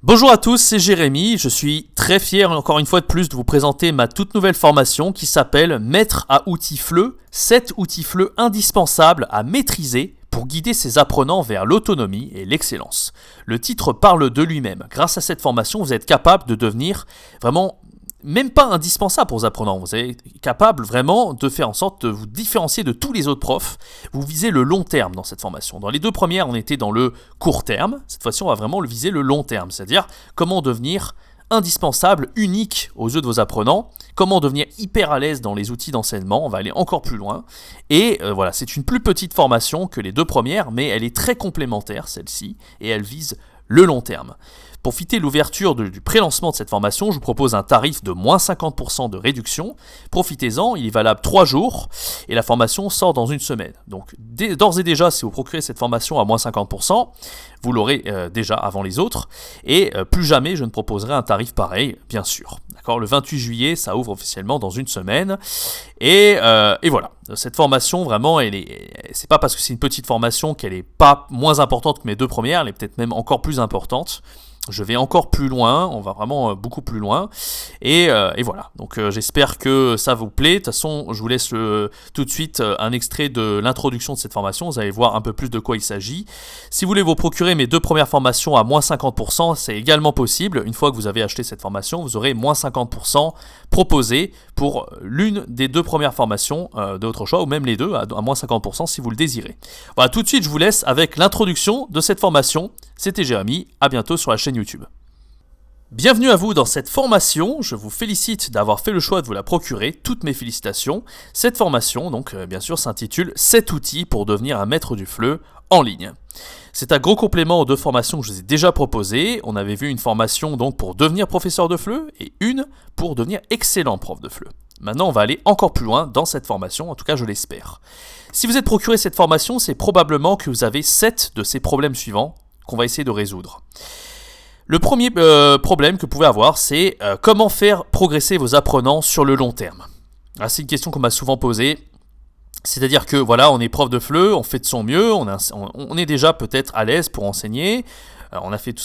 Bonjour à tous, c'est Jérémy. Je suis très fier encore une fois de plus de vous présenter ma toute nouvelle formation qui s'appelle Maître à outils FLE, 7 outils FLE indispensables à maîtriser pour guider ses apprenants vers l'autonomie et l'excellence. Le titre parle de lui-même. Grâce à cette formation, vous êtes capable de devenir vraiment même pas indispensable pour vos apprenants. Vous êtes capable vraiment de faire en sorte de vous différencier de tous les autres profs. Vous visez le long terme dans cette formation. Dans les deux premières, on était dans le court terme. Cette fois-ci, on va vraiment le viser le long terme, c'est-à-dire comment devenir indispensable, unique aux yeux de vos apprenants, comment devenir hyper à l'aise dans les outils d'enseignement. On va aller encore plus loin. Et voilà, c'est une plus petite formation que les deux premières, mais elle est très complémentaire, celle-ci, et elle vise le long terme. Pour profiter de l'ouverture du pré-lancement de cette formation, je vous propose un tarif de moins 50% de réduction. Profitez-en, il est valable 3 jours et la formation sort dans une semaine. Donc d'ores et déjà, si vous procurez cette formation à moins 50%, vous l'aurez déjà avant les autres. Et plus jamais je ne proposerai un tarif pareil, bien sûr. D'accord, le 28 juillet, ça ouvre officiellement dans une semaine. Et voilà, cette formation, vraiment, c'est pas parce que c'est une petite formation qu'elle n'est pas moins importante que mes deux premières, elle est peut-être même encore plus importante. Je vais encore plus loin, on va vraiment beaucoup plus loin, et voilà, donc j'espère que ça vous plaît. De toute façon, je vous laisse tout de suite un extrait de l'introduction de cette formation, vous allez voir un peu plus de quoi il s'agit. Si vous voulez vous procurer mes deux premières formations à moins 50%, c'est également possible. Une fois que vous avez acheté cette formation, vous aurez moins 50% proposé pour l'une des deux premières formations de votre choix, ou même les deux, à moins 50% si vous le désirez. Voilà, tout de suite je vous laisse avec l'introduction de cette formation. C'était Jérémy, à bientôt sur la chaîne YouTube. Bienvenue à vous dans cette formation, je vous félicite d'avoir fait le choix de vous la procurer, toutes mes félicitations. Cette formation, donc bien sûr, s'intitule 7 outils pour devenir un maître du FLE en ligne. C'est un gros complément aux deux formations que je vous ai déjà proposées. On avait vu une formation donc pour devenir professeur de FLE et une pour devenir excellent prof de FLE. Maintenant, on va aller encore plus loin dans cette formation, en tout cas je l'espère. Si vous êtes procuré cette formation, c'est probablement que vous avez 7 de ces problèmes suivants qu'on va essayer de résoudre. Le premier problème que vous pouvez avoir, c'est comment faire progresser vos apprenants sur le long terme. Alors, c'est une question qu'on m'a souvent posée. C'est-à-dire que voilà, on est prof de FLE, on fait de son mieux, on est déjà peut-être à l'aise pour enseigner, on a fait tout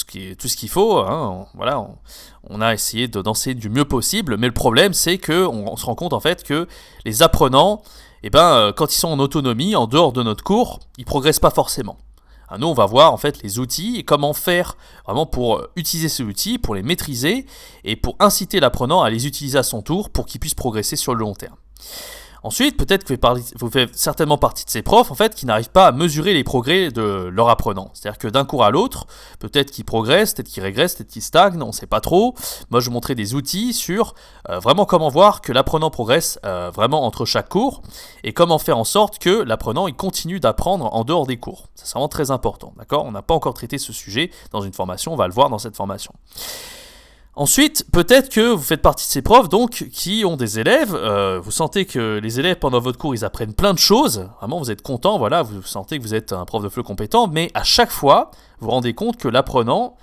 ce qu'il faut, hein, voilà, on a essayé d'enseigner du mieux possible, mais le problème c'est qu'on se rend compte en fait que les apprenants, quand ils sont en autonomie, en dehors de notre cours, ils progressent pas forcément. Nous, on va voir en fait les outils et comment faire vraiment pour utiliser ces outils, pour les maîtriser et pour inciter l'apprenant à les utiliser à son tour pour qu'il puisse progresser sur le long terme. Ensuite, peut-être que vous faites certainement partie de ces profs en fait, qui n'arrivent pas à mesurer les progrès de leur apprenant. C'est-à-dire que d'un cours à l'autre, peut-être qu'ils progressent, peut-être qu'ils régressent, peut-être qu'ils stagnent, on ne sait pas trop. Moi, je vous montrais des outils sur vraiment comment voir que l'apprenant progresse vraiment entre chaque cours et comment faire en sorte que l'apprenant il continue d'apprendre en dehors des cours. Ça, c'est vraiment très important. D'accord ? On n'a pas encore traité ce sujet dans une formation, on va le voir dans cette formation. Ensuite, peut-être que vous faites partie de ces profs donc qui ont des élèves, vous sentez que les élèves pendant votre cours ils apprennent plein de choses, vraiment vous êtes content, voilà, vous sentez que vous êtes un prof de FLE compétent, mais à chaque fois vous vous rendez compte que l'apprenant,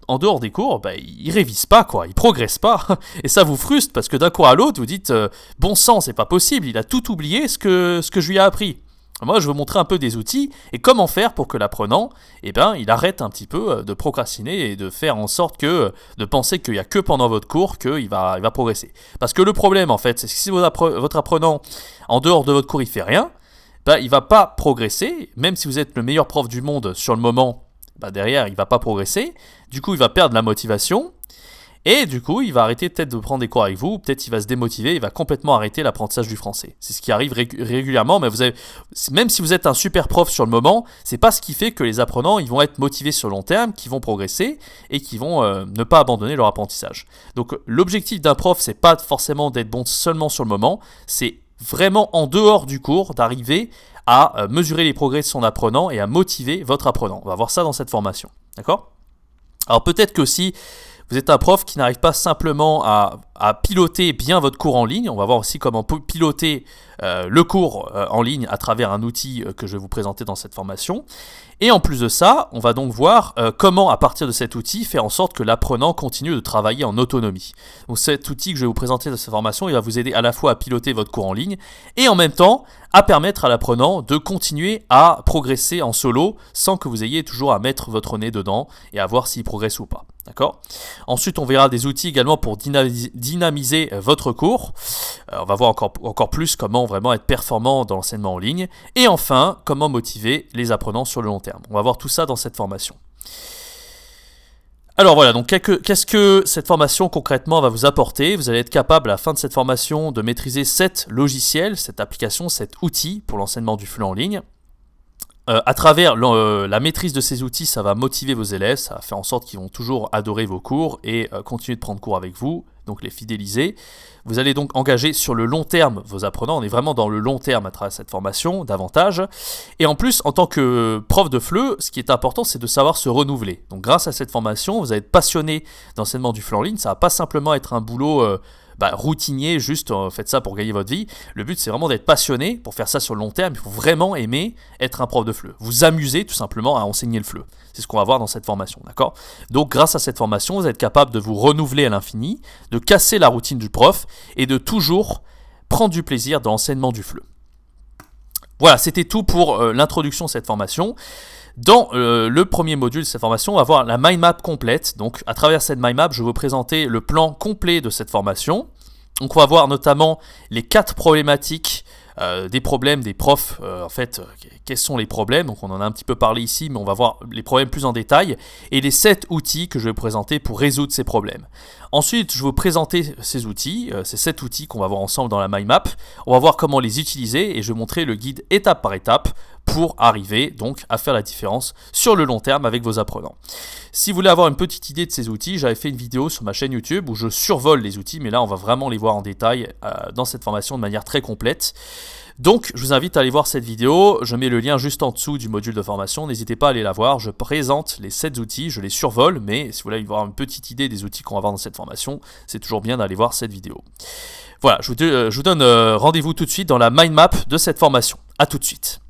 en dehors des cours, il révise pas quoi, il progresse pas, et ça vous frustre parce que d'un cours à l'autre vous dites bon sang c'est pas possible, il a tout oublié ce que je lui ai appris. Moi, je veux montrer un peu des outils et comment faire pour que l'apprenant, il arrête un petit peu de procrastiner et de faire en sorte de penser qu'il n'y a que pendant votre cours qu'il va progresser. Parce que le problème, en fait, c'est que si votre apprenant, en dehors de votre cours, il fait rien, il va pas progresser, même si vous êtes le meilleur prof du monde sur le moment, derrière, il va pas progresser. Du coup, il va perdre la motivation. Et du coup, il va arrêter peut-être de prendre des cours avec vous, peut-être il va se démotiver, il va complètement arrêter l'apprentissage du français. C'est ce qui arrive régulièrement, mais même si vous êtes un super prof sur le moment, c'est pas ce qui fait que les apprenants ils vont être motivés sur le long terme, qu'ils vont progresser et qu'ils vont ne pas abandonner leur apprentissage. Donc l'objectif d'un prof, c'est pas forcément d'être bon seulement sur le moment, c'est vraiment en dehors du cours d'arriver à mesurer les progrès de son apprenant et à motiver votre apprenant. On va voir ça dans cette formation, d'accord ? Alors peut-être que si vous êtes un prof qui n'arrive pas simplement à à piloter bien votre cours en ligne. On va voir aussi comment piloter le cours en ligne à travers un outil que je vais vous présenter dans cette formation. Et en plus de ça, on va donc voir comment, à partir de cet outil, faire en sorte que l'apprenant continue de travailler en autonomie. Donc cet outil que je vais vous présenter dans cette formation, il va vous aider à la fois à piloter votre cours en ligne et en même temps à permettre à l'apprenant de continuer à progresser en solo sans que vous ayez toujours à mettre votre nez dedans et à voir s'il progresse ou pas. D'accord ? Ensuite, on verra des outils également pour dynamiser votre cours. On va voir encore plus comment vraiment être performant dans l'enseignement en ligne. Et enfin, comment motiver les apprenants sur le long terme. On va voir tout ça dans cette formation. Alors voilà, donc qu'est-ce que cette formation concrètement va vous apporter ? Vous allez être capable à la fin de cette formation de maîtriser 7 logiciels, cette application, cet outil pour l'enseignement du flux en ligne. À travers la maîtrise de ces outils, ça va motiver vos élèves, ça va faire en sorte qu'ils vont toujours adorer vos cours et continuer de prendre cours avec vous, donc les fidéliser. Vous allez donc engager sur le long terme vos apprenants, on est vraiment dans le long terme à travers cette formation, davantage. Et en plus, en tant que prof de FLE, ce qui est important, c'est de savoir se renouveler. Donc grâce à cette formation, vous allez être passionné d'enseignement du flux en ligne, ça va pas simplement être un boulot routinier, juste faites ça pour gagner votre vie. Le but, c'est vraiment d'être passionné pour faire ça sur le long terme. Il faut vraiment aimer être un prof de FLE. Vous amuser tout simplement à enseigner le FLE. C'est ce qu'on va voir dans cette formation, d'accord ? Donc, grâce à cette formation, vous êtes capable de vous renouveler à l'infini, de casser la routine du prof et de toujours prendre du plaisir dans l'enseignement du FLE. Voilà, c'était tout pour l'introduction de cette formation. Dans le premier module de cette formation, on va voir la mind map complète. Donc, à travers cette mind map, je vais vous présenter le plan complet de cette formation. Donc, on va voir notamment les 4 problématiques des problèmes des profs. Quels sont les problèmes ? Donc, on en a un petit peu parlé ici, mais on va voir les problèmes plus en détail. Et les 7 outils que je vais vous présenter pour résoudre ces problèmes. Ensuite, je vais vous présenter ces outils, ces 7 outils qu'on va voir ensemble dans la mind map. On va voir comment les utiliser et je vais montrer le guide étape par étape pour arriver donc à faire la différence sur le long terme avec vos apprenants. Si vous voulez avoir une petite idée de ces outils, j'avais fait une vidéo sur ma chaîne YouTube où je survole les outils, mais là on va vraiment les voir en détail dans cette formation de manière très complète. Donc je vous invite à aller voir cette vidéo, je mets le lien juste en dessous du module de formation, n'hésitez pas à aller la voir, je présente les 7 outils, je les survole, mais si vous voulez avoir une petite idée des outils qu'on va voir dans cette formation, c'est toujours bien d'aller voir cette vidéo. Voilà, je vous donne rendez-vous tout de suite dans la mind map de cette formation. A tout de suite.